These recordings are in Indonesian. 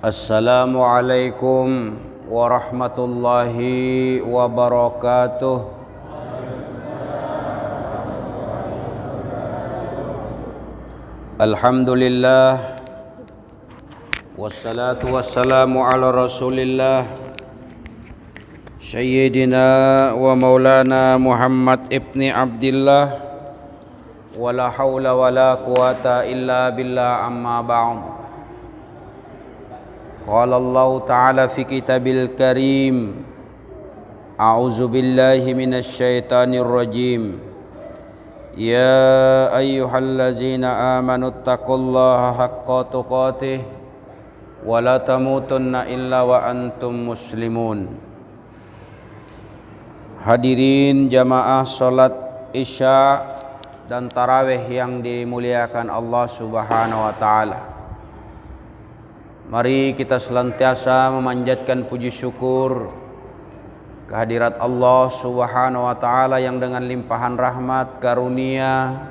Assalamualaikum warahmatullahi wabarakatuh. Alhamdulillah, wassalatu wassalamu ala rasulillah Sayyidina wa maulana Muhammad ibni Abdillah, wala hawla wala quwata illa billah, amma ba'd. Qala Allah Ta'ala fi kitabil karim, a'udzu billahi minasy syaithanir rajim. Ya ayyuhallazina amanu taqullaha haqqa tuqatih wa la tamutunna illa wa antum muslimun. Hadirin jamaah salat Isya dan tarawih yang dimuliakan Allah Subhanahu wa taala. Mari kita senantiasa memanjatkan puji syukur kehadirat Allah Subhanahu wa taala yang dengan limpahan rahmat, karunia,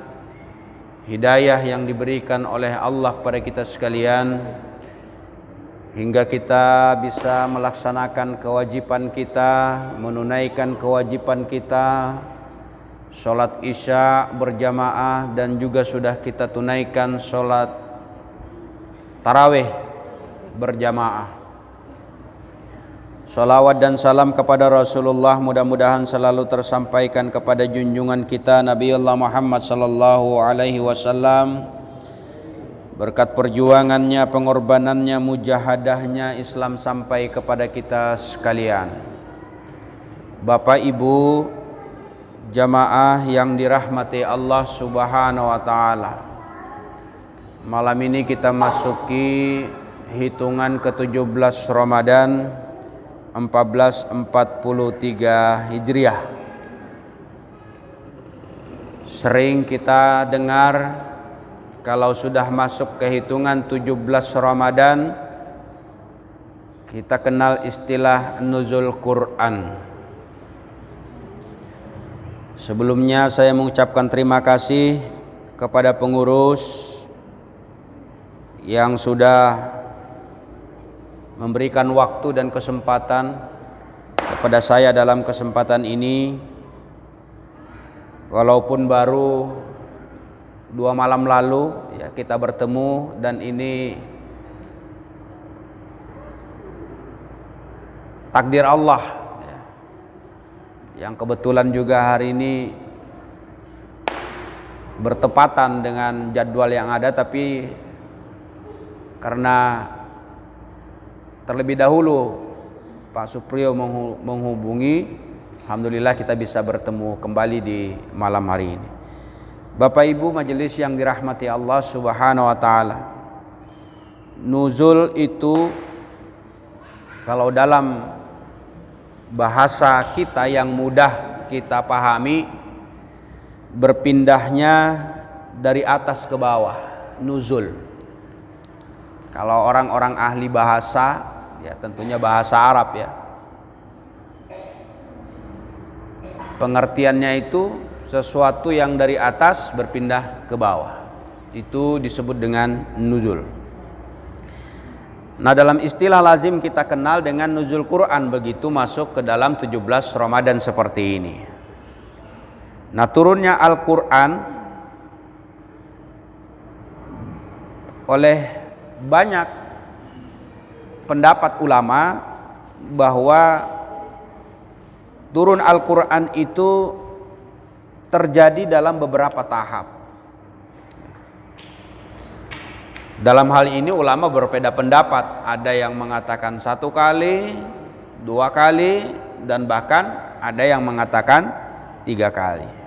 hidayah yang diberikan oleh Allah kepada kita sekalian, hingga kita bisa melaksanakan kewajiban kita, menunaikan kewajiban kita, sholat Isya berjamaah, dan juga sudah kita tunaikan sholat tarawih berjamaah. Salawat dan salam kepada Rasulullah mudah-mudahan selalu tersampaikan kepada junjungan kita Nabiullah Muhammad sallallahu alaihi wasallam. Berkat perjuangannya, pengorbanannya, mujahadahnya, Islam sampai kepada kita sekalian. Bapak Ibu jamaah yang dirahmati Allah Subhanahu wa taala, malam ini kita masuki hitungan ke-17 Ramadan 1443 Hijriah. Sering kita dengar kalau sudah masuk ke hitungan 17 Ramadan, kita kenal istilah nuzul Quran. Sebelumnya saya mengucapkan terima kasih kepada pengurus yang sudah memberikan waktu dan kesempatan kepada saya dalam kesempatan ini, walaupun baru 2 malam lalu ya kita bertemu, dan ini takdir Allah ya, yang kebetulan juga hari ini bertepatan dengan jadwal yang ada, tapi karena terlebih dahulu Pak Supriyo menghubungi, alhamdulillah kita bisa bertemu kembali di malam hari ini. Bapak Ibu majelis yang dirahmati Allah Subhanahu wa taala, nuzul itu kalau dalam bahasa kita yang mudah kita pahami, berpindahnya dari atas ke bawah, nuzul. Kalau orang-orang ahli bahasa, ya tentunya bahasa Arab ya, pengertiannya itu sesuatu yang dari atas berpindah ke bawah, itu disebut dengan nuzul. Nah, dalam istilah lazim kita kenal dengan nuzul Quran, begitu masuk ke dalam 17 Ramadan seperti ini. Nah, turunnya Al-Quran oleh banyak pendapat ulama bahwa turun Al-Quran itu terjadi dalam beberapa tahap. Dalam hal ini ulama berbeda pendapat, ada yang mengatakan 1 kali, 2 kali, dan bahkan ada yang mengatakan 3 kali.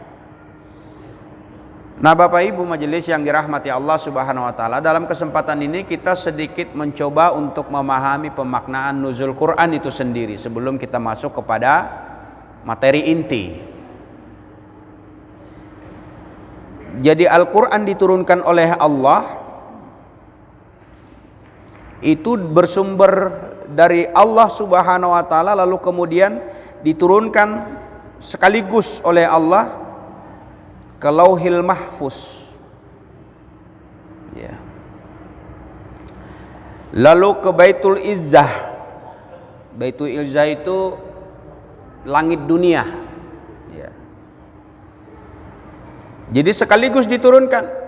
Nah, Bapak Ibu majelis yang dirahmati Allah Subhanahu wa taala, dalam kesempatan ini kita sedikit mencoba untuk memahami pemaknaan nuzul Quran itu sendiri sebelum kita masuk kepada materi inti. Jadi Al-Quran diturunkan oleh Allah itu bersumber dari Allah Subhanahu wa taala, lalu kemudian diturunkan sekaligus oleh Allah ke Lauhil Mahfuz. Ya. Lalu ke Baitul Izzah. Baitul Izzah itu langit dunia. Ya. Jadi sekaligus diturunkan.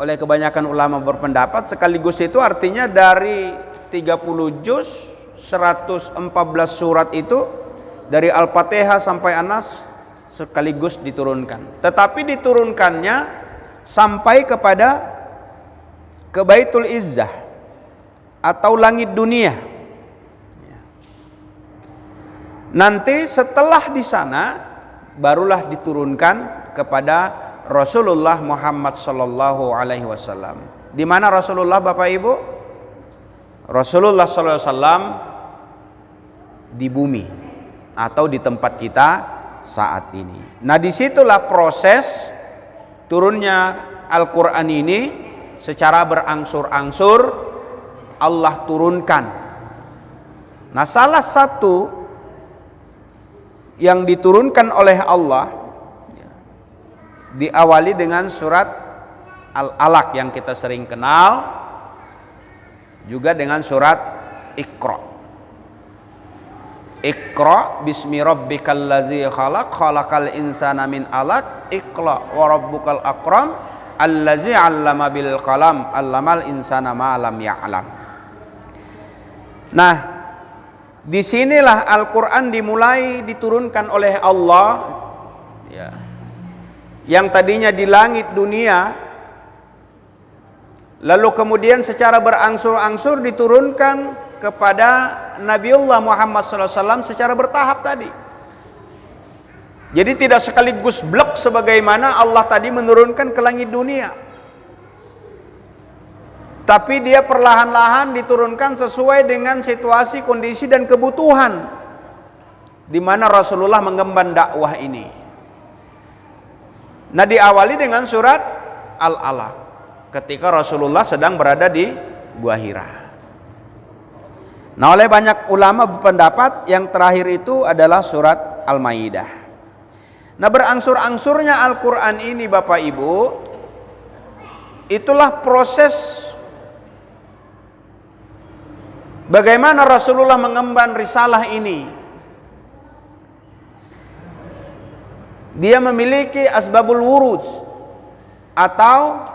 Oleh kebanyakan ulama berpendapat sekaligus itu artinya dari 30 juz 114 surat itu dari Al-Fatihah sampai An-Nas sekaligus diturunkan. Tetapi diturunkannya sampai ke Baitul Izzah atau langit dunia. Nanti setelah di sana barulah diturunkan kepada Rasulullah Muhammad sallallahu alaihi wasallam. Di mana Rasulullah Bapak Ibu? Rasulullah sallallahu alaihi wasallam di bumi atau di tempat kita saat ini. Nah, disitulah proses turunnya Al-Qur'an ini secara berangsur-angsur Allah turunkan. Nah, salah satu yang diturunkan oleh Allah diawali dengan surat Al-Alaq yang kita sering kenal, juga dengan surat Iqra. Iqra bismi rabbikal ladzi khalaq khalaqal insana min alaq iqra wa rabbukal akram allazi 'allama bil qalam 'allamal insana ma lam ya'lam. Nah, disinilah Al-Quran dimulai diturunkan oleh Allah ya. Yang tadinya di langit dunia, lalu kemudian secara berangsur-angsur diturunkan kepada Nabiullah Muhammad SAW secara bertahap tadi. Jadi tidak sekaligus blok sebagaimana Allah tadi menurunkan ke langit dunia, tapi dia perlahan-lahan diturunkan sesuai dengan situasi, kondisi, dan kebutuhan di mana Rasulullah mengemban dakwah ini. Nah, diawali dengan surat Al-Alaq ketika Rasulullah sedang berada di Gua Hira. Nah, oleh banyak ulama berpendapat yang terakhir itu adalah surat Al-Maidah. Nah, berangsur-angsurnya Al-Quran ini Bapak Ibu, itulah proses bagaimana Rasulullah mengemban risalah ini. Dia memiliki asbabul wurud atau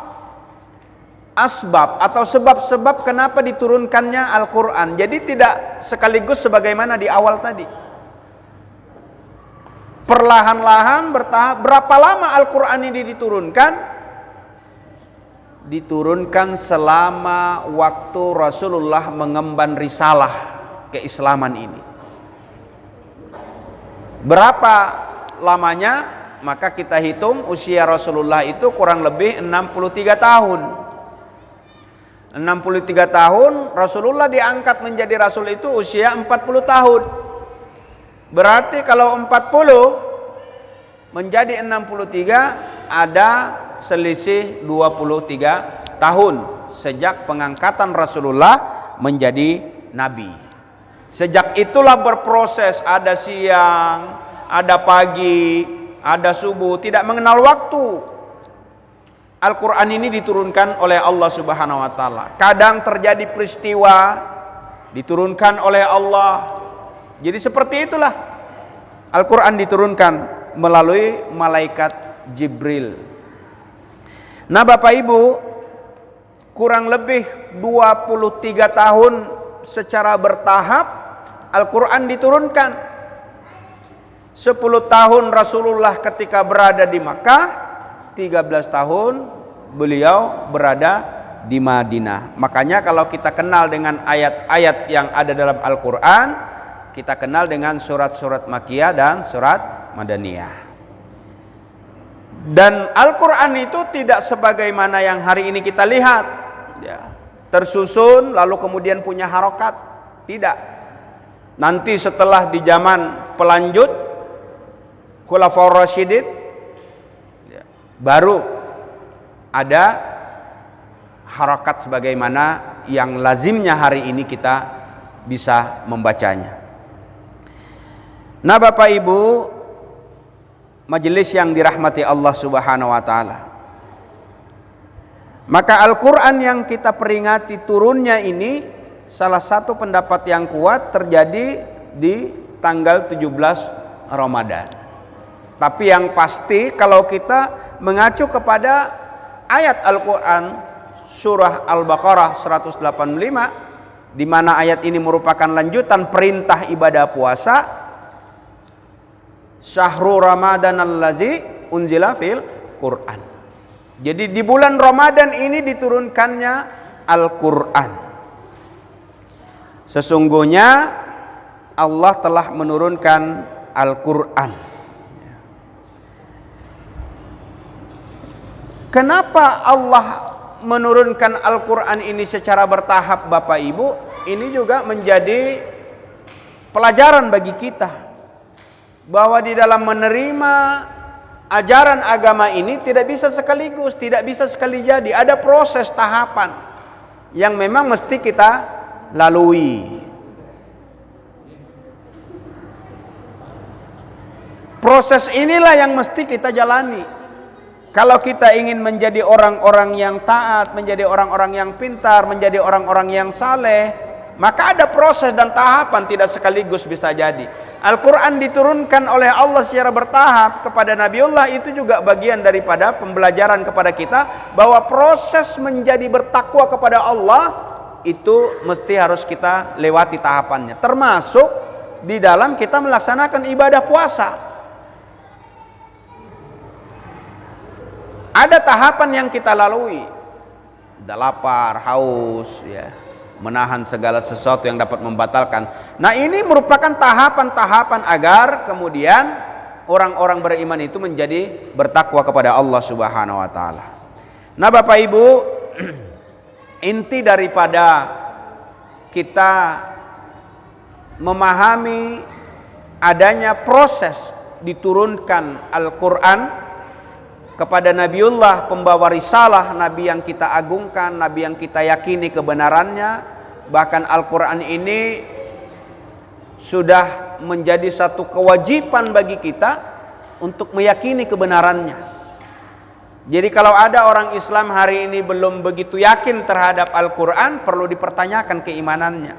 asbab atau sebab-sebab kenapa diturunkannya Al-Quran. Jadi tidak sekaligus sebagaimana di awal tadi. Perlahan-lahan bertahap. Berapa lama Al-Quran ini diturunkan? Diturunkan selama waktu Rasulullah mengemban risalah keislaman ini. Berapa lamanya? Maka kita hitung usia Rasulullah itu kurang lebih 63 tahun. 63 tahun Rasulullah diangkat menjadi Rasul itu usia 40 tahun. Berarti kalau 40 menjadi 63 ada selisih 23 tahun sejak pengangkatan Rasulullah menjadi Nabi. Sejak itulah berproses, ada siang, ada pagi, ada subuh, tidak mengenal waktu. Al-Quran ini diturunkan oleh Allah Subhanahu wa Ta'ala. Kadang terjadi peristiwa diturunkan oleh Allah. Jadi seperti itulah Al-Quran diturunkan melalui malaikat Jibril. Nah, Bapak Ibu, kurang lebih 23 tahun secara bertahap Al-Quran diturunkan. 10 tahun Rasulullah ketika berada di Makkah, 13 tahun beliau berada di Madinah. Makanya kalau kita kenal dengan ayat-ayat yang ada dalam Al-Quran, kita kenal dengan surat-surat Makkiyah dan surat Madaniyah. Dan Al-Quran itu tidak sebagaimana yang hari ini kita lihat ya, tersusun lalu kemudian punya harokat. Tidak. Nanti setelah di zaman pelanjut Khulafaur Rasyidin ya, baru ada harokat sebagaimana yang lazimnya hari ini kita bisa membacanya. Nah, Bapak Ibu, majelis yang dirahmati Allah Subhanahu wa Ta'ala, Maka Al-Quran yang kita peringati turunnya ini, salah satu pendapat yang kuat terjadi di tanggal 17 Ramadan. Tapi yang pasti kalau kita mengacu kepada ayat Al-Quran surah Al-Baqarah 185, di mana ayat ini merupakan lanjutan perintah ibadah puasa, Syahrul Ramadan allazi unzila fil Quran. Jadi di bulan Ramadan ini diturunkannya Al-Quran. Sesungguhnya Allah telah menurunkan Al-Quran. Kenapa Allah menurunkan Al-Quran ini secara bertahap, Bapak Ibu? Ini juga menjadi pelajaran bagi kita, bahwa di dalam menerima ajaran agama ini tidak bisa sekaligus, tidak bisa sekali jadi. Ada proses tahapan yang memang mesti kita lalui. Proses inilah yang mesti kita jalani. Kalau kita ingin menjadi orang-orang yang taat, menjadi orang-orang yang pintar, menjadi orang-orang yang saleh, maka ada proses dan tahapan, tidak sekaligus bisa jadi. Al-Quran diturunkan oleh Allah secara bertahap kepada Nabiullah, itu juga bagian daripada pembelajaran kepada kita bahwa proses menjadi bertakwa kepada Allah itu mesti harus kita lewati tahapannya, termasuk di dalam kita melaksanakan ibadah puasa. Ada tahapan yang kita lalui, ada lapar, haus, ya, menahan segala sesuatu yang dapat membatalkan. Nah, ini merupakan tahapan-tahapan agar kemudian orang-orang beriman itu menjadi bertakwa kepada Allah Subhanahu wa taala. Nah, Bapak Ibu, inti daripada kita memahami adanya proses diturunkan Al-Qur'an kepada Nabiullah, pembawa risalah, Nabi yang kita agungkan, Nabi yang kita yakini kebenarannya. Bahkan Al-Quran ini sudah menjadi satu kewajiban bagi kita untuk meyakini kebenarannya. Jadi kalau ada orang Islam hari ini belum begitu yakin terhadap Al-Quran, perlu dipertanyakan keimanannya.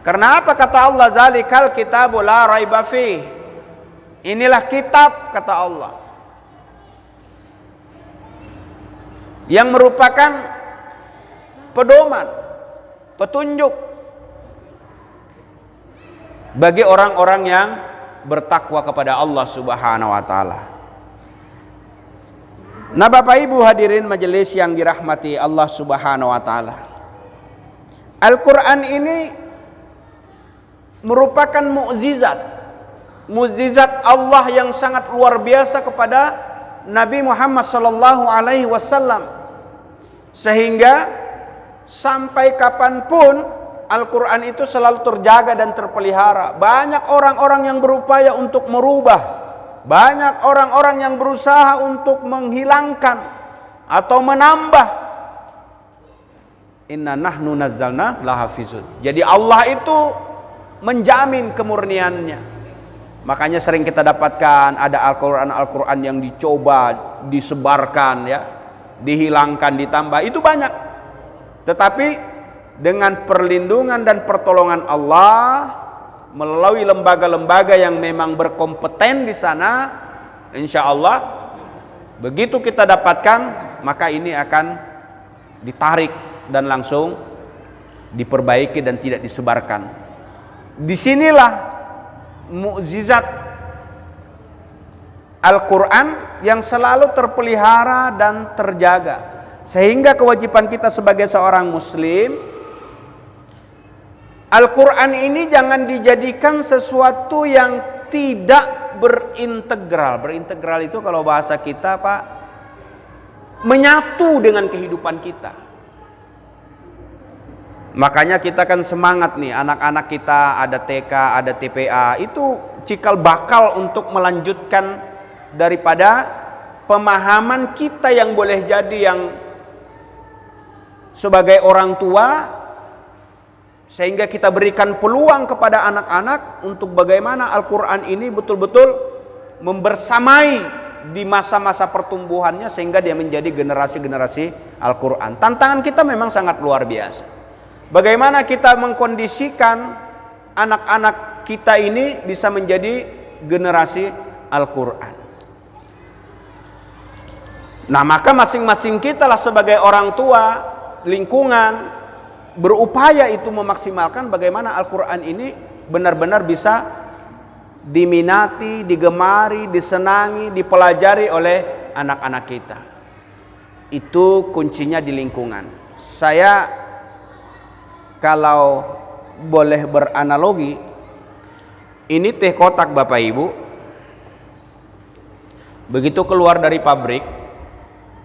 Karena apa kata Allah? Zalikal kitabu la raiba fih. Inilah kitab, kata Allah, yang merupakan pedoman, petunjuk bagi orang-orang yang bertakwa kepada Allah Subhanahu wa taala. Nah, Bapak Ibu hadirin majelis yang dirahmati Allah Subhanahu wa taala, Al-Qur'an ini merupakan mukjizat, mukjizat Allah yang sangat luar biasa kepada Nabi Muhammad sallallahu alaihi wasallam, sehingga sampai kapanpun Al-Quran itu selalu terjaga dan terpelihara. Banyak orang-orang yang berupaya untuk merubah, banyak orang-orang yang berusaha untuk menghilangkan atau menambah. Inna nahnu nazzalna lahafizun. Jadi Allah itu menjamin kemurniannya. Makanya sering kita dapatkan ada Al-Quran yang dicoba disebarkan, ya, dihilangkan, ditambah, itu banyak. Tetapi dengan perlindungan dan pertolongan Allah melalui lembaga-lembaga yang memang berkompeten di sana, insya Allah begitu kita dapatkan, maka ini akan ditarik dan langsung diperbaiki dan tidak disebarkan. Disinilah mukjizat Al-Quran yang selalu terpelihara dan terjaga, sehingga kewajiban kita sebagai seorang muslim, Al-Quran ini jangan dijadikan sesuatu yang tidak berintegral. Berintegral itu kalau bahasa kita, Pak, menyatu dengan kehidupan kita. Makanya kita kan semangat nih, anak-anak kita ada TK, ada TPA, itu cikal bakal untuk melanjutkan daripada pemahaman kita yang boleh jadi yang sebagai orang tua, sehingga kita berikan peluang kepada anak-anak untuk bagaimana Al-Quran ini betul-betul membersamai di masa-masa pertumbuhannya sehingga dia menjadi generasi-generasi Al-Quran. Tantangan kita memang sangat luar biasa. Bagaimana kita mengkondisikan anak-anak kita ini bisa menjadi generasi Al-Quran. Nah, maka masing-masing kita lah sebagai orang tua, lingkungan, berupaya itu memaksimalkan bagaimana Al-Quran ini benar-benar bisa diminati, digemari, disenangi, dipelajari oleh anak-anak kita. Itu kuncinya di lingkungan. Saya kalau boleh beranalogi, ini teh kotak Bapak Ibu. Begitu keluar dari pabrik,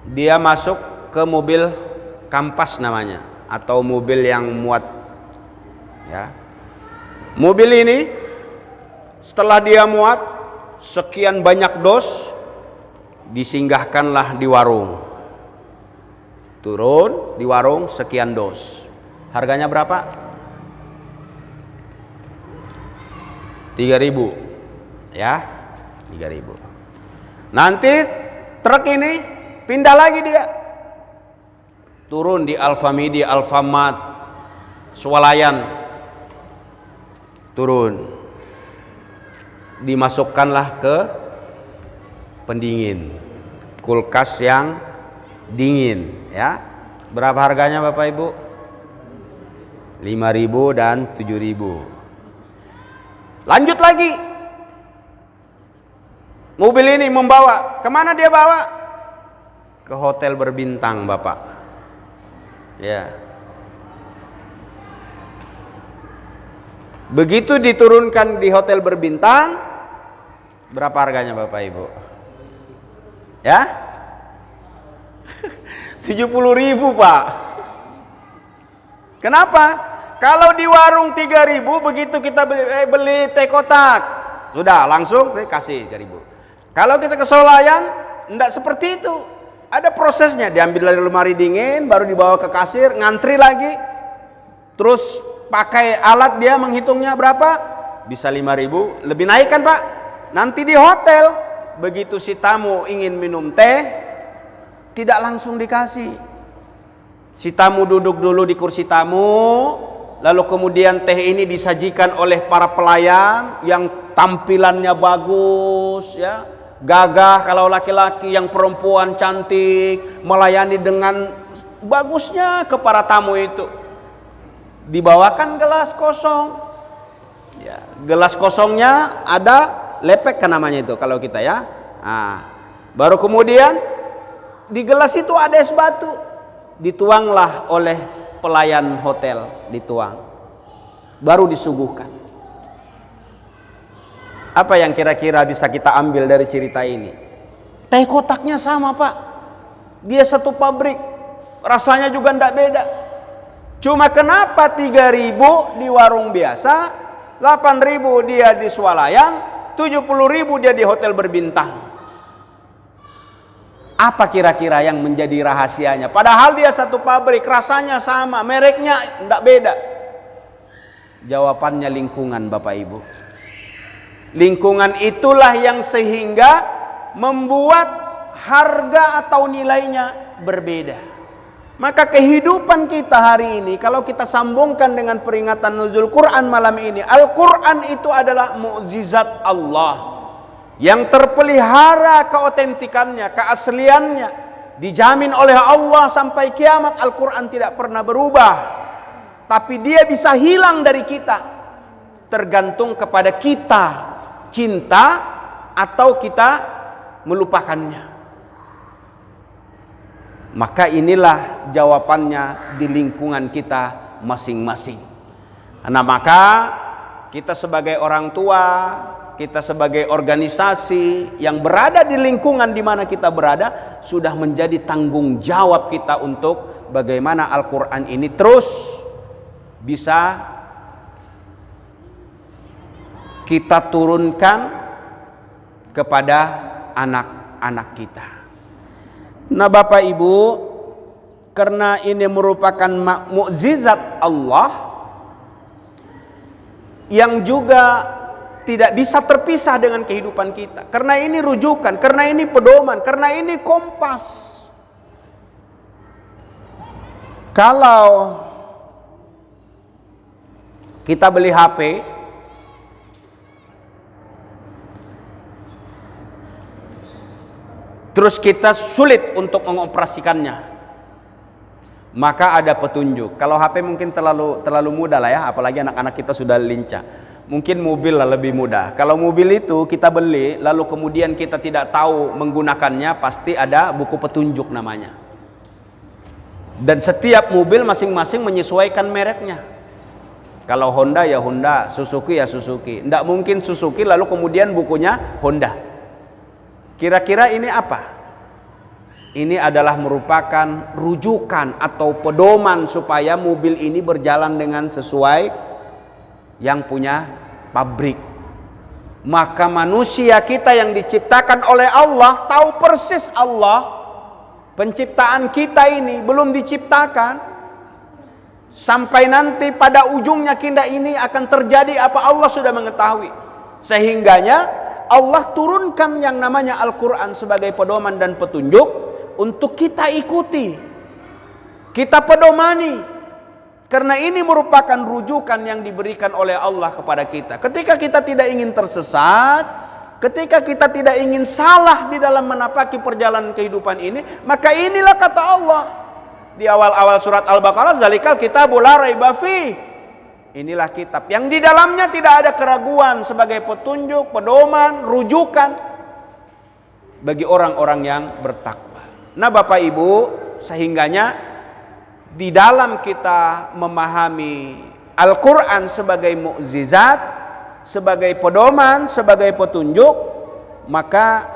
dia masuk ke mobil kampas namanya, atau mobil yang muat, ya. Mobil ini setelah dia muat sekian banyak dos, disinggahkanlah di warung. Turun di warung sekian dos. Harganya berapa? 3.000, ya, 3.000. Nanti truk ini pindah lagi dia, turun di Alfamidi, Alfamart, Swalayan, turun, dimasukkanlah ke pendingin, kulkas yang dingin, ya. Berapa harganya Bapak Ibu? 5.000 dan 7.000. Lanjut lagi, mobil ini membawa, kemana dia bawa? Ke hotel berbintang Bapak, ya. Begitu diturunkan di hotel berbintang, berapa harganya Bapak Ibu? Ya? 70.000 Pak. Kenapa? Kalau di warung 3.000, begitu kita beli teh kotak, sudah langsung kasih 3.000. Kalau kita ke Solayan, enggak seperti itu. Ada prosesnya, diambil dari lemari dingin, baru dibawa ke kasir, ngantri lagi, terus pakai alat dia menghitungnya berapa, bisa 5.000, lebih naik kan Pak. Nanti di hotel, begitu si tamu ingin minum teh, tidak langsung dikasih. Si tamu duduk dulu di kursi tamu, lalu kemudian teh ini disajikan oleh para pelayan yang tampilannya bagus, ya, gagah kalau laki-laki, yang perempuan cantik, melayani dengan bagusnya ke para tamu itu. Dibawakan gelas kosong, ya, gelas kosongnya ada lepek kan namanya itu kalau kita, ya. Nah, baru kemudian di gelas itu ada es batu, dituanglah oleh pelayan hotel, dituang, baru disuguhkan. Apa yang kira-kira bisa kita ambil dari cerita ini? Teh kotaknya sama Pak, dia satu pabrik, rasanya juga tidak beda. Cuma kenapa 3.000 di warung biasa, 8.000 dia di Swalayan, 70.000 dia di hotel berbintang? Apa kira-kira yang menjadi rahasianya? Padahal dia satu pabrik, rasanya sama, mereknya tidak beda. Jawabannya lingkungan Bapak Ibu. Lingkungan itulah yang sehingga membuat harga atau nilainya berbeda. Maka kehidupan kita hari ini, kalau kita sambungkan dengan peringatan nuzul Quran malam ini, Al-Quran itu adalah mukjizat Allah yang terpelihara keotentikannya, keasliannya, dijamin oleh Allah sampai kiamat. Al-Quran tidak pernah berubah, tapi dia bisa hilang dari kita, tergantung kepada kita cinta atau kita melupakannya. Maka inilah jawabannya di lingkungan kita masing-masing. Nah, maka kita sebagai orang tua, kita sebagai organisasi yang berada di lingkungan di mana kita berada, sudah menjadi tanggung jawab kita untuk bagaimana Al-Quran ini terus bisa kita turunkan kepada anak-anak kita. Nah Bapak Ibu, karena ini merupakan mukjizat Allah yang juga tidak bisa terpisah dengan kehidupan kita. Karena ini rujukan, karena ini pedoman, karena ini kompas. Kalau kita beli HP, terus kita sulit untuk mengoperasikannya, maka ada petunjuk. Kalau HP mungkin terlalu mudah lah ya, apalagi anak-anak kita sudah lincah. Mungkin mobil lah lebih mudah. Kalau mobil itu kita beli, lalu kemudian kita tidak tahu menggunakannya, pasti ada buku petunjuk namanya. Dan setiap mobil masing-masing menyesuaikan mereknya. Kalau Honda ya Honda, Suzuki ya Suzuki. Tidak mungkin Suzuki lalu kemudian bukunya Honda. Kira-kira ini apa? Ini adalah merupakan rujukan atau pedoman supaya mobil ini berjalan dengan sesuai yang punya pabrik. Maka manusia kita yang diciptakan oleh Allah tahu persis Allah penciptaan kita ini belum diciptakan sampai nanti pada ujungnya kita ini akan terjadi apa Allah sudah mengetahui. Sehingganya Allah turunkan yang namanya Al-Quran sebagai pedoman dan petunjuk untuk kita ikuti, kita pedomani. Karena ini merupakan rujukan yang diberikan oleh Allah kepada kita. Ketika kita tidak ingin tersesat, ketika kita tidak ingin salah di dalam menapaki perjalanan kehidupan ini, maka inilah kata Allah di awal-awal surat Al-Baqarah, zalikal kitabul la raiba fi. Inilah kitab yang di dalamnya tidak ada keraguan sebagai petunjuk, pedoman, rujukan bagi orang-orang yang bertakwa. Nah, Bapak Ibu, sehingganya di dalam kita memahami Al-Quran sebagai mukjizat, sebagai pedoman, sebagai petunjuk, maka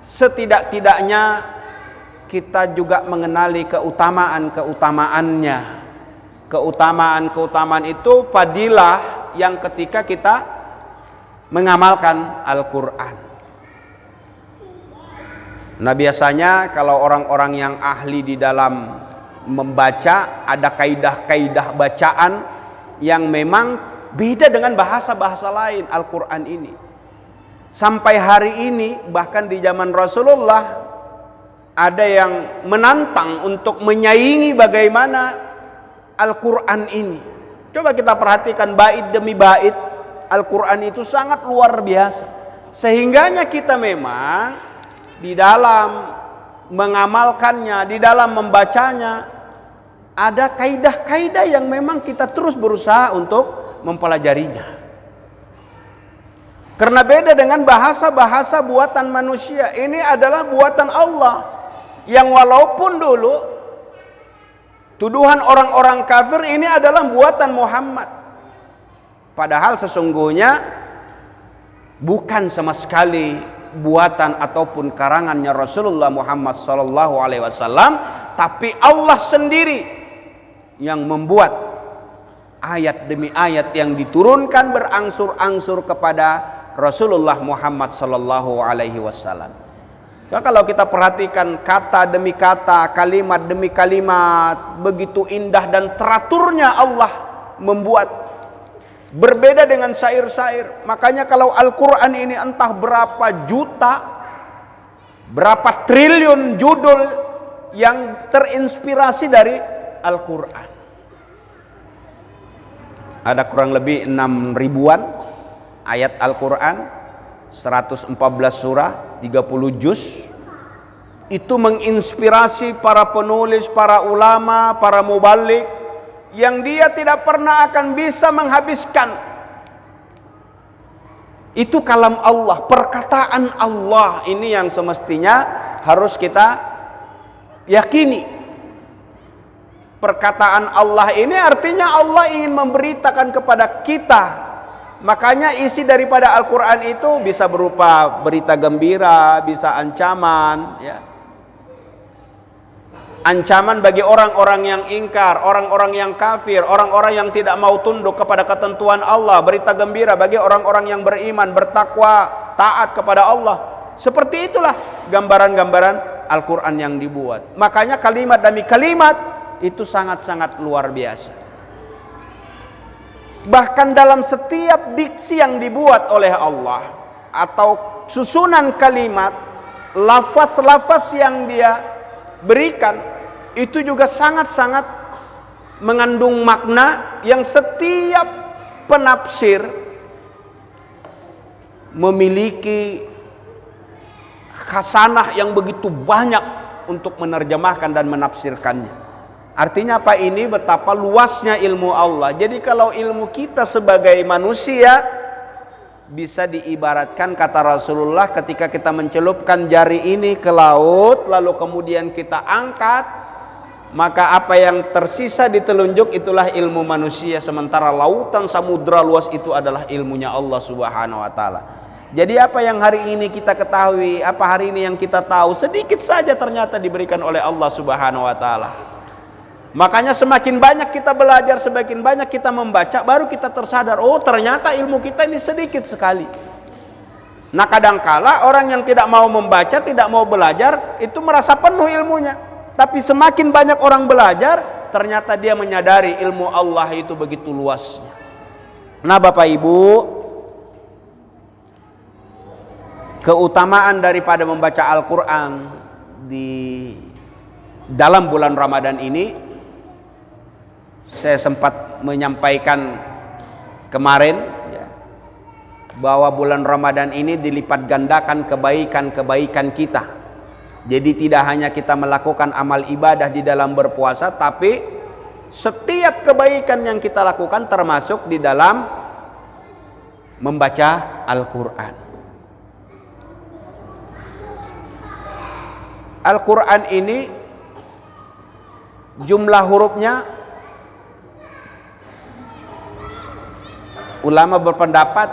setidak-tidaknya kita juga mengenali keutamaan-keutamaannya. Keutamaan-keutamaan itu fadilah yang ketika kita mengamalkan Al-Quran. Nah, biasanya kalau orang-orang yang ahli di dalam membaca, ada kaidah-kaidah bacaan yang memang beda dengan bahasa-bahasa lain Al-Quran ini. Sampai hari ini bahkan di zaman Rasulullah ada yang menantang untuk menyaingi bagaimana Al-Quran ini. Coba kita perhatikan bait demi bait Al-Quran itu sangat luar biasa. Sehingganya kita memang di dalam mengamalkannya, di dalam membacanya ada kaidah-kaidah yang memang kita terus berusaha untuk mempelajarinya. Karena beda dengan bahasa-bahasa buatan manusia. Ini adalah buatan Allah yang walaupun dulu tuduhan orang-orang kafir ini adalah buatan Muhammad, padahal sesungguhnya bukan sama sekali buatan ataupun karangannya Rasulullah Muhammad SAW, tapi Allah sendiri yang membuat ayat demi ayat yang diturunkan berangsur-angsur kepada Rasulullah Muhammad SAW. So, kalau kita perhatikan kata demi kata, kalimat demi kalimat, begitu indah dan teraturnya Allah membuat, berbeda dengan syair-syair. Makanya kalau Al-Quran ini entah berapa juta, berapa triliun judul yang terinspirasi dari Al-Quran. Ada kurang lebih 6 ribuan ayat Al-Quran, 114 surah, 30 juz. Itu menginspirasi para penulis, para ulama, para muballigh yang dia tidak pernah akan bisa menghabiskan. Itu kalam Allah, perkataan Allah. Ini yang semestinya harus kita yakini. Perkataan Allah ini artinya Allah ingin memberitakan kepada kita. Makanya isi daripada Al-Quran itu bisa berupa berita gembira, bisa ancaman, ya. Ancaman bagi orang-orang yang ingkar, orang-orang yang kafir, orang-orang yang tidak mau tunduk kepada ketentuan Allah. Berita gembira bagi orang-orang yang beriman, bertakwa, taat kepada Allah. Seperti itulah gambaran-gambaran Al-Quran yang dibuat. Makanya kalimat demi kalimat itu sangat-sangat luar biasa. Bahkan dalam setiap diksi yang dibuat oleh Allah atau susunan kalimat, lafaz-lafaz yang dia berikan itu juga sangat-sangat mengandung makna yang setiap penafsir memiliki khasanah yang begitu banyak untuk menerjemahkan dan menafsirkannya. Artinya apa ini? Betapa luasnya ilmu Allah. Jadi kalau ilmu kita sebagai manusia bisa diibaratkan kata Rasulullah, ketika kita mencelupkan jari ini ke laut lalu kemudian kita angkat, maka apa yang tersisa di telunjuk itulah ilmu manusia, sementara lautan samudra luas itu adalah ilmunya Allah Subhanahu wa taala. Jadi apa yang hari ini kita ketahui, apa hari ini yang kita tahu, sedikit saja ternyata diberikan oleh Allah Subhanahu wa taala. Makanya semakin banyak kita belajar, semakin banyak kita membaca, baru kita tersadar, oh ternyata ilmu kita ini sedikit sekali. Nah kadangkala orang yang tidak mau membaca, tidak mau belajar, itu merasa penuh ilmunya. Tapi semakin banyak orang belajar, ternyata dia menyadari ilmu Allah itu begitu luasnya. Nah Bapak Ibu, keutamaan daripada membaca Al-Quran di dalam bulan Ramadan ini, saya sempat menyampaikan kemarin ya, bahwa bulan Ramadan ini dilipat gandakan kebaikan-kebaikan kita. Jadi tidak hanya kita melakukan amal ibadah di dalam berpuasa, tapi setiap kebaikan yang kita lakukan termasuk di dalam membaca Al-Quran. Al-Quran ini jumlah hurufnya, ulama berpendapat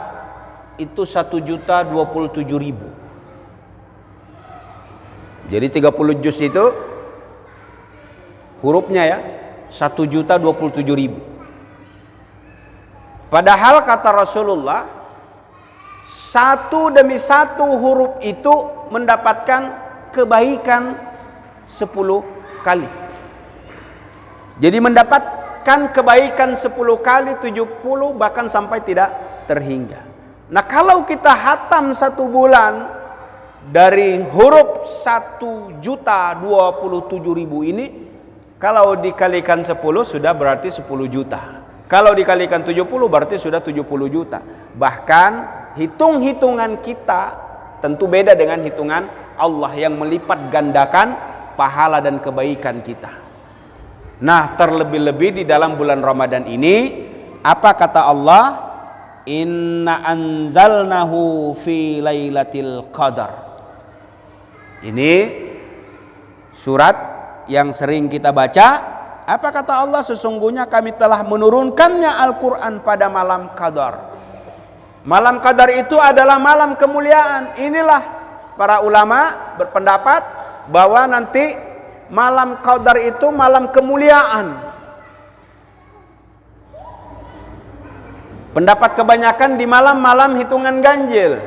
itu 1.027.000. Jadi 30 juz itu hurufnya ya 1.027.000. Padahal kata Rasulullah, satu demi satu huruf itu mendapatkan kebaikan 10 kali. Jadi mendapatkan kebaikan 10 kali, 70 bahkan sampai tidak terhingga. Nah kalau kita hatam 1 bulan dari huruf 1.027.000 ini, kalau dikalikan 10 sudah berarti 10 juta. Kalau dikalikan 70 berarti sudah 70 juta. Bahkan hitung-hitungan kita tentu beda dengan hitungan Allah yang melipat gandakan pahala dan kebaikan kita. Nah terlebih-lebih di dalam bulan Ramadan ini, apa kata Allah? Inna anzalnahu fi lailatul qadar. Ini surat yang sering kita baca. Apa kata Allah? Sesungguhnya kami telah menurunkannya Al-Quran pada malam qadar. Malam qadar itu adalah malam kemuliaan. Inilah para ulama berpendapat bahwa nanti malam qadar itu malam kemuliaan. Pendapat kebanyakan di malam-malam hitungan ganjil,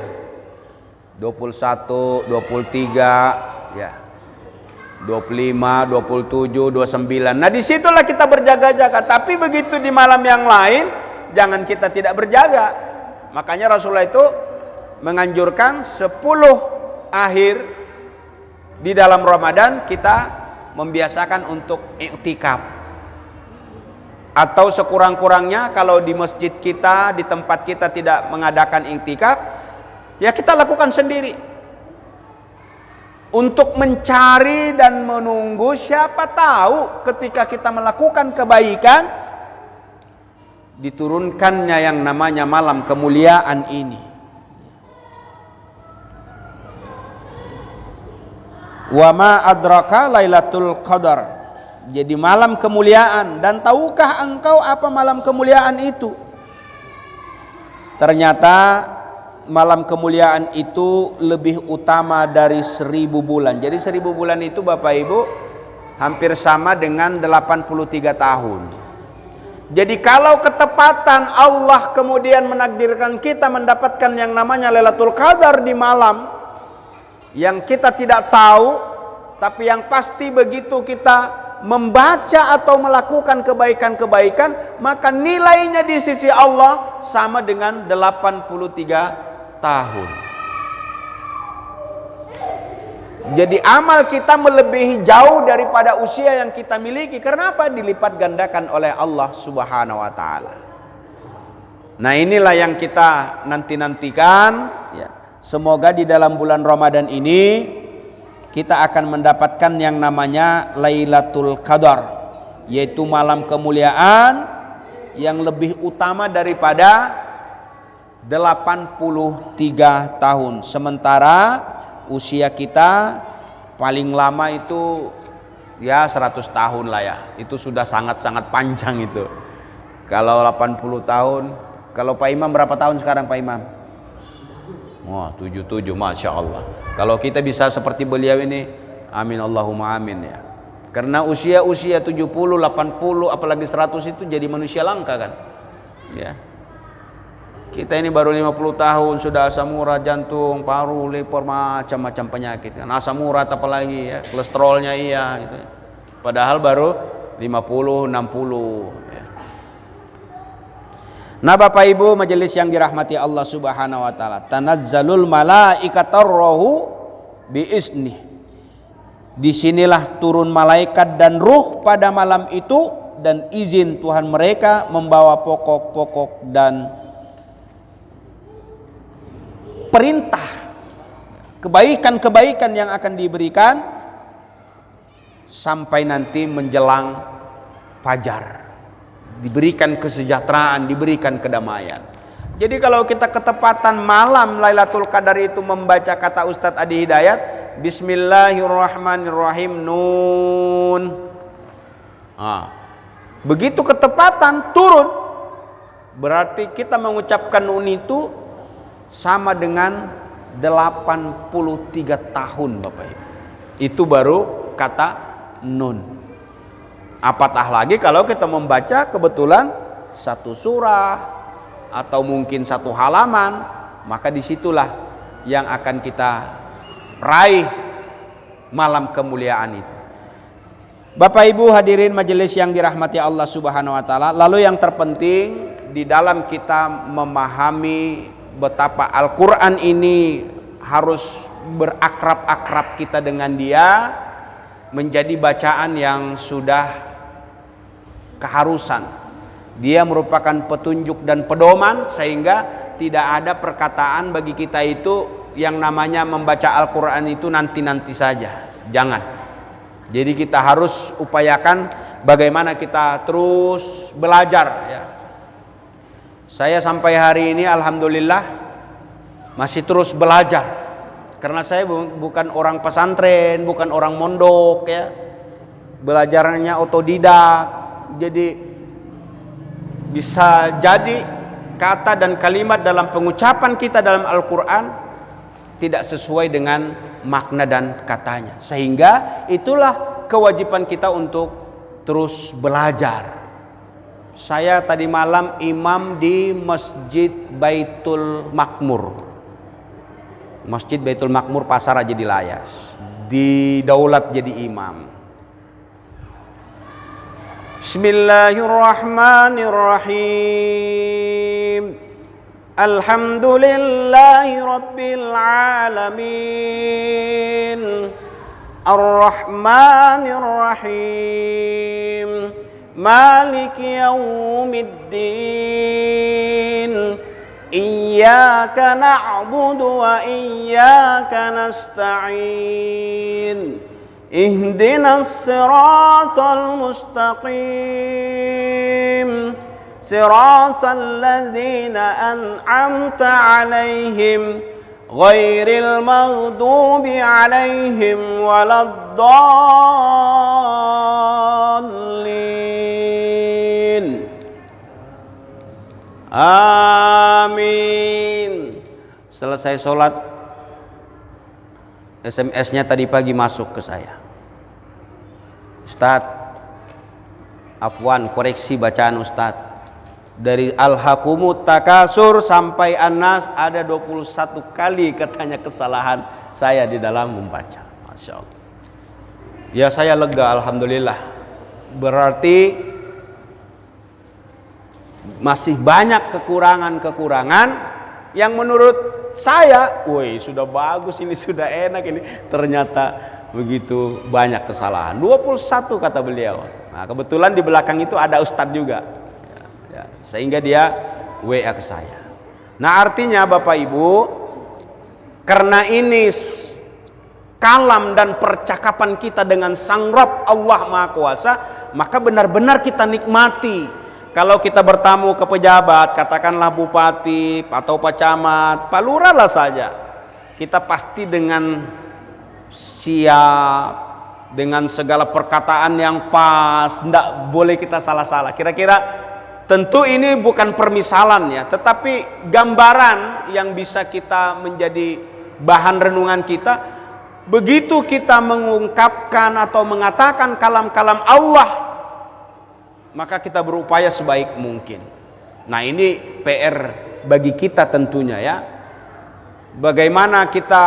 21, 23, ya, 25, 27, 29. Nah disitulah kita berjaga-jaga. Tapi begitu di malam yang lain, jangan kita tidak berjaga. Makanya Rasulullah itu menganjurkan 10 akhir di dalam Ramadan kita membiasakan untuk i'tikaf. Atau sekurang-kurangnya kalau di masjid kita, di tempat kita tidak mengadakan i'tikaf, ya kita lakukan sendiri. Untuk mencari dan menunggu, siapa tahu ketika kita melakukan kebaikan, diturunkannya yang namanya malam kemuliaan ini. Wa ma adraka lailatul qadar. Jadi malam kemuliaan. Dan tahukah engkau apa malam kemuliaan itu? Ternyata malam kemuliaan itu lebih utama dari 1000 bulan. Jadi 1000 bulan itu Bapak Ibu hampir sama dengan 83 tahun. Jadi kalau ketepatan Allah kemudian menakdirkan kita mendapatkan yang namanya Lailatul Qadar di malam yang kita tidak tahu, tapi yang pasti begitu kita membaca atau melakukan kebaikan-kebaikan, maka nilainya di sisi Allah sama dengan 83 tahun. Jadi amal kita melebihi jauh daripada usia yang kita miliki. Karena apa? Dilipat gandakan oleh Allah Subhanahu wa taala. Nah, inilah yang kita nanti-nantikan ya. Semoga di dalam bulan Ramadan ini kita akan mendapatkan yang namanya Lailatul Qadar, yaitu malam kemuliaan yang lebih utama daripada 83 tahun. Sementara usia kita paling lama itu ya 100 tahun lah ya. Itu sudah sangat-sangat panjang itu. Kalau 80 tahun, kalau Pak Imam berapa tahun sekarang Pak Imam? Wah, 77, Masya Allah. Kalau kita bisa seperti beliau ini, amin Allahumma amin ya. Karena usia 70, 80, apalagi 100 itu jadi manusia langka kan. Ya. Kita ini baru 50 tahun sudah asam urat, jantung, paru, liver, macam-macam penyakit kan. Asam urat apalagi ya, kolesterolnya iya gitu. Padahal baru 50, 60 ya. Nah, Bapak Ibu majelis yang dirahmati Allah Subhanahu wa taala, tanazzalul malaikatur ruhu biizni. Disinilah turun malaikat dan ruh pada malam itu, dan izin Tuhan mereka membawa pokok-pokok dan perintah kebaikan-kebaikan yang akan diberikan sampai nanti menjelang fajar. Diberikan kesejahteraan, diberikan kedamaian. Jadi kalau kita ketepatan malam Lailatul Qadar itu membaca kata Ustadz Adi Hidayat, Bismillahirrahmanirrahim, Nun. Begitu ketepatan turun, berarti kita mengucapkan Nun itu sama dengan 83 tahun Bapak Ibu. Itu baru kata Nun. Apatah lagi kalau kita membaca kebetulan satu surah atau mungkin satu halaman, maka disitulah yang akan kita raih malam kemuliaan itu. Bapak Ibu hadirin majelis yang dirahmati Allah Subhanahu wa taala, lalu yang terpenting di dalam kita memahami betapa Al-Quran ini harus berakrab-akrab kita dengan dia, menjadi bacaan yang sudah keharusan. Dia merupakan petunjuk dan pedoman, sehingga tidak ada perkataan bagi kita itu yang namanya membaca Al-Quran itu nanti-nanti saja. Jangan. Jadi kita harus upayakan bagaimana kita terus belajar ya. Saya sampai hari ini alhamdulillah masih terus belajar. Karena saya bukan orang pesantren, bukan orang mondok ya. Belajarnya otodidak. Jadi bisa jadi kata dan kalimat dalam pengucapan kita dalam Al-Quran tidak sesuai dengan makna dan katanya. Sehingga itulah kewajiban kita untuk terus belajar. Saya tadi malam imam di Masjid Baitul Makmur. Masjid Baitul Makmur Pasar Aji Dilayas. Di Daulat jadi imam. Bismillahirrahmanirrahim. Alhamdulillahi Rabbil Alamin. Ar-Rahmanir-Rahim. Maliki Yawmiddin. Iyyaka na'budu wa iyyaka nasta'in. Ihdinas siratal mustaqim. Siratal ladzina an'amta 'alaihim ghairil maghdubi 'alaihim waladdallin. Amin. Selesai sholat, SMS-nya tadi pagi masuk ke saya. Ustadz, afwan, koreksi bacaan Ustadz. Dari Al-Hakumut Takasur sampai An-Nas ada 21 kali katanya kesalahan saya di dalam membaca. Masya Allah. Ya saya lega alhamdulillah. Berarti masih banyak kekurangan-kekurangan yang menurut saya, woi sudah bagus ini, sudah enak ini, ternyata begitu banyak kesalahan. 21 kata beliau. Nah, kebetulan di belakang itu ada ustadz juga, ya, sehingga dia WA ke saya. Nah, artinya Bapak Ibu, karena ini kalam dan percakapan kita dengan Sang Rabb Allah Maha Kuasa, maka benar-benar kita nikmati. Kalau kita bertamu ke pejabat, katakanlah bupati atau pak camat, pak lurah lah saja, kita pasti dengan siap, dengan segala perkataan yang pas, tidak boleh kita salah-salah. Kira-kira tentu ini bukan permisalan ya, tetapi gambaran yang bisa kita menjadi bahan renungan kita. Begitu kita mengungkapkan atau mengatakan kalam-kalam Allah, maka kita berupaya sebaik mungkin. Nah, ini PR bagi kita tentunya ya. Bagaimana kita,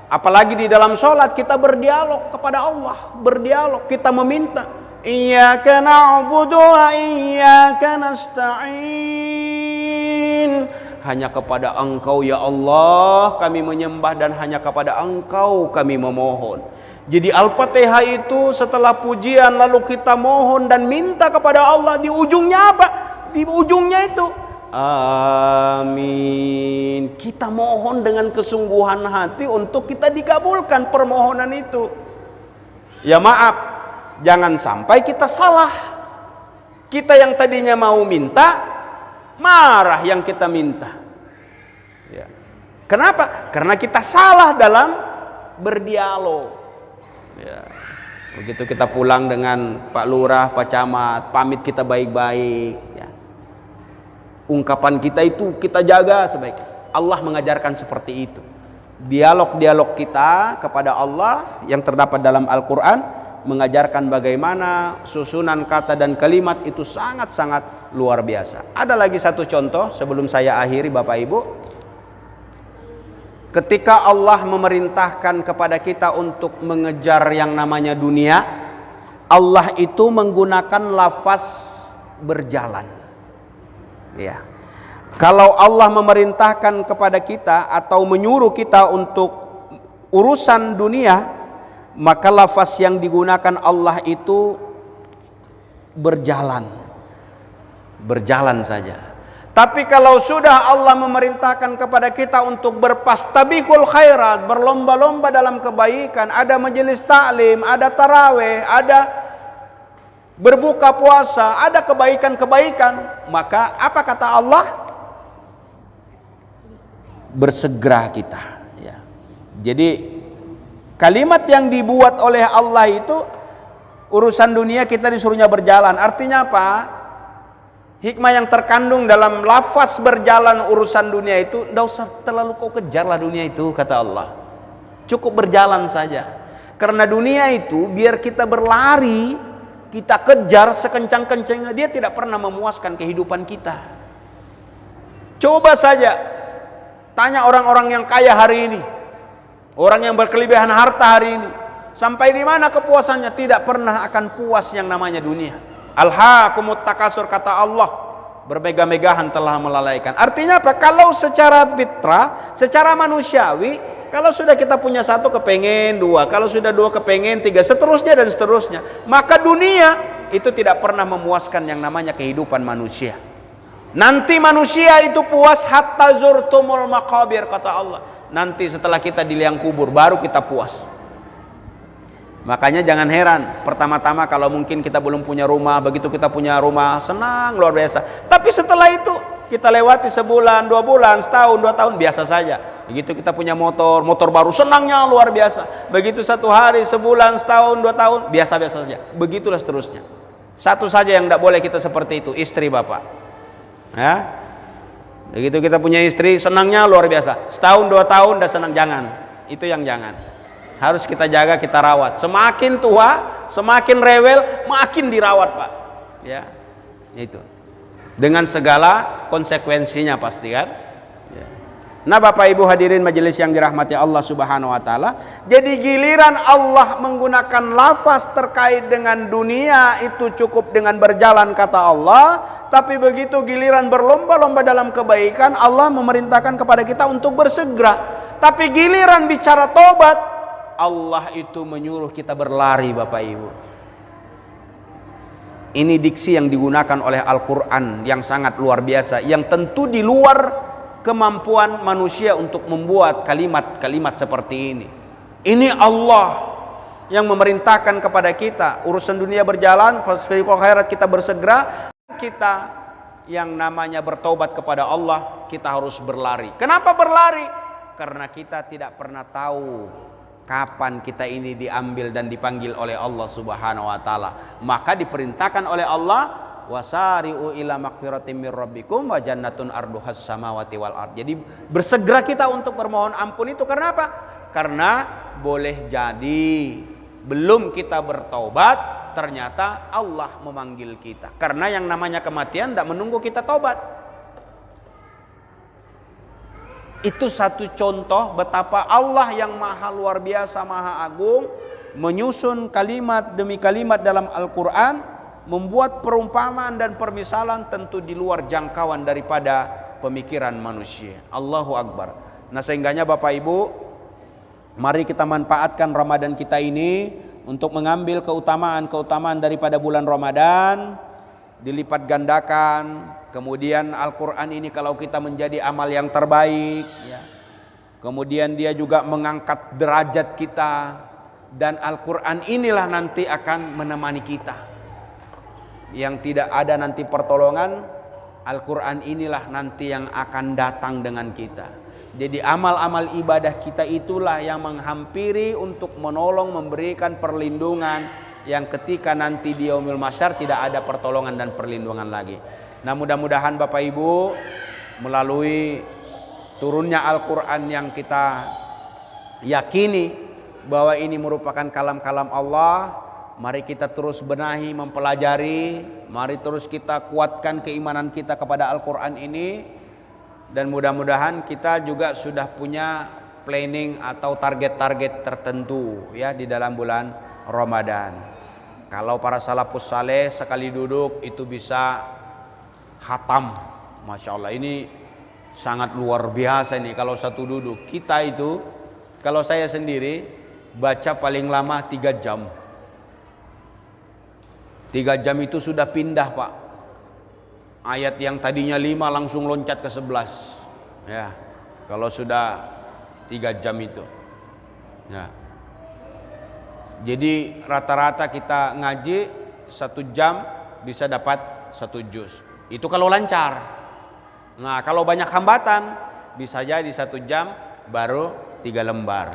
apalagi di dalam sholat, kita berdialog kepada Allah, berdialog, kita meminta, iyyaka na'budu wa iyyaka nasta'in. Hanya kepada Engkau ya Allah kami menyembah, dan hanya kepada Engkau kami memohon. Jadi Al-Fatihah itu setelah pujian lalu kita mohon dan minta kepada Allah, di ujungnya apa? Di ujungnya itu amin. Kita mohon dengan kesungguhan hati untuk kita dikabulkan permohonan itu. Ya maaf, jangan sampai kita salah. Kita yang tadinya mau minta, marah yang kita minta. Ya. Kenapa? Karena kita salah dalam berdialog. Ya. Begitu kita pulang dengan Pak Lurah, Pak Camat, pamit kita baik-baik ya. Ungkapan kita itu kita jaga sebaik. Allah mengajarkan seperti itu. Dialog-dialog kita kepada Allah yang terdapat dalam Al-Quran mengajarkan bagaimana susunan kata dan kalimat itu sangat-sangat luar biasa. Ada lagi satu contoh sebelum saya akhiri Bapak Ibu. Ketika Allah memerintahkan kepada kita untuk mengejar yang namanya dunia, Allah itu menggunakan lafaz berjalan. Ya. Kalau Allah memerintahkan kepada kita atau menyuruh kita untuk urusan dunia, maka lafaz yang digunakan Allah itu berjalan. Berjalan saja. Tapi kalau sudah Allah memerintahkan kepada kita untuk berpastabiqul khairat, berlomba-lomba dalam kebaikan, ada majelis taklim, ada tarawih, ada berbuka puasa, ada kebaikan-kebaikan, maka apa kata Allah? Bersegera kita ya. Jadi kalimat yang dibuat oleh Allah itu, urusan dunia kita disuruhnya berjalan. Artinya apa? Hikmah yang terkandung dalam lafaz berjalan urusan dunia itu, tidak usah terlalu kau kejarlah dunia itu, kata Allah. Cukup berjalan saja. Karena dunia itu biar kita berlari, kita kejar sekencang-kencangnya, dia tidak pernah memuaskan kehidupan kita. Coba saja tanya orang-orang yang kaya hari ini, orang yang berkelebihan harta hari ini, sampai di mana kepuasannya? Tidak pernah akan puas yang namanya dunia. Alhaakumut takasur, kata Allah, bermegah-megahan telah melalaikan. Artinya apa? Kalau secara fitrah, secara manusiawi, kalau sudah kita punya satu kepengen dua, kalau sudah dua kepengen tiga, seterusnya dan seterusnya, maka dunia itu tidak pernah memuaskan yang namanya kehidupan manusia. Nanti manusia itu puas hatta zurtumul maqabir, kata Allah. Nanti setelah kita di liang kubur baru kita puas. Makanya jangan heran, pertama-tama kalau mungkin kita belum punya rumah, begitu kita punya rumah senang luar biasa. Tapi setelah itu kita lewati sebulan, 2 bulan, setahun, 2 tahun biasa saja. Begitu kita punya motor baru senangnya luar biasa. Begitu 1 hari, sebulan, setahun, 2 tahun biasa-biasa saja. Begitulah seterusnya. Satu saja yang tidak boleh kita seperti itu, istri Bapak. Ya. Begitu kita punya istri senangnya luar biasa. Setahun, 2 tahun dah senang, jangan. Itu yang jangan. Harus kita jaga, kita rawat. Semakin tua, semakin rewel, makin dirawat, Pak. Ya, itu. Dengan segala konsekuensinya pasti kan. Ya. Nah Bapak Ibu hadirin majelis yang dirahmati Allah Subhanahu wa taala, jadi giliran Allah menggunakan lafaz terkait dengan dunia itu cukup dengan berjalan kata Allah, tapi begitu giliran berlomba-lomba dalam kebaikan Allah memerintahkan kepada kita untuk bersegera. Tapi giliran bicara tobat Allah itu menyuruh kita berlari Bapak Ibu. Ini diksi yang digunakan oleh Al-Qur'an yang sangat luar biasa, yang tentu di luar kemampuan manusia untuk membuat kalimat-kalimat seperti ini. Ini Allah yang memerintahkan kepada kita, urusan dunia berjalan, fasbiqul khairat kita bersegera, kita yang namanya bertaubat kepada Allah, kita harus berlari. Kenapa berlari? Karena kita tidak pernah tahu kapan kita ini diambil dan dipanggil oleh Allah Subhanahu wa taala. Maka diperintahkan oleh Allah, wasari'u ila magfiratin mir rabbikum wa jannatun arduhas samawati wal ard. Jadi bersegera kita untuk bermohon ampun itu karena apa? Karena boleh jadi belum kita bertaubat ternyata Allah memanggil kita. Karena yang namanya kematian tidak menunggu kita taubat. Itu satu contoh betapa Allah yang maha luar biasa, maha agung menyusun kalimat demi kalimat dalam Al-Quran, membuat perumpamaan dan permisalan tentu di luar jangkauan daripada pemikiran manusia. Allahu Akbar. Nah sehingganya Bapak Ibu, mari kita manfaatkan Ramadan kita ini untuk mengambil keutamaan-keutamaan daripada bulan Ramadan, dilipat gandakan. Kemudian Al-Quran ini kalau kita menjadi amal yang terbaik, ya. Kemudian dia juga mengangkat derajat kita, dan Al-Quran inilah nanti akan menemani kita. Yang tidak ada nanti pertolongan, Al-Quran inilah nanti yang akan datang dengan kita. Jadi amal-amal ibadah kita itulah yang menghampiri untuk menolong, memberikan perlindungan yang ketika nanti di yaumil mahsyar tidak ada pertolongan dan perlindungan lagi. Nah mudah-mudahan Bapak Ibu melalui turunnya Al-Quran yang kita yakini bahwa ini merupakan kalam-kalam Allah, mari kita terus benahi, mempelajari, mari terus kita kuatkan keimanan kita kepada Al-Quran ini, dan mudah-mudahan kita juga sudah punya planning atau target-target tertentu ya di dalam bulan Ramadan. Kalau para salafus saleh sekali duduk itu bisa khatam, Masya Allah, ini sangat luar biasa ini kalau satu duduk. Kita itu, kalau saya sendiri baca paling lama 3 jam. 3 jam itu sudah pindah Pak. Ayat yang tadinya 5 langsung loncat ke 11. Ya, kalau sudah 3 jam itu. Ya. Jadi rata-rata kita ngaji 1 jam bisa dapat 1 juz. Itu kalau lancar. Nah kalau banyak hambatan bisa jadi 1 jam baru 3 lembar.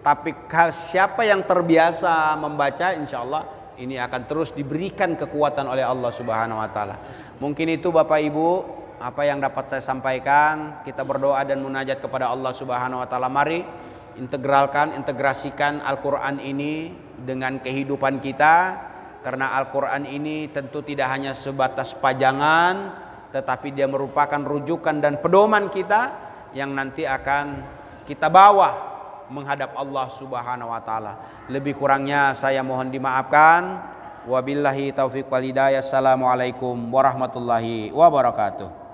Tapi siapa yang terbiasa membaca, insya Allah ini akan terus diberikan kekuatan oleh Allah Subhanahu wa taala. Mungkin itu Bapak Ibu apa yang dapat saya sampaikan. Kita berdoa dan munajat kepada Allah Subhanahu wa taala. Mari integrasikan Al-Qur'an ini dengan kehidupan kita, karena Al-Qur'an ini tentu tidak hanya sebatas pajangan, tetapi dia merupakan rujukan dan pedoman kita yang nanti akan kita bawa menghadap Allah Subhanahu wa taala. Lebih kurangnya saya mohon dimaafkan. Wabillahi taufiq wal hidayah. Assalamualaikum warahmatullahi wabarakatuh.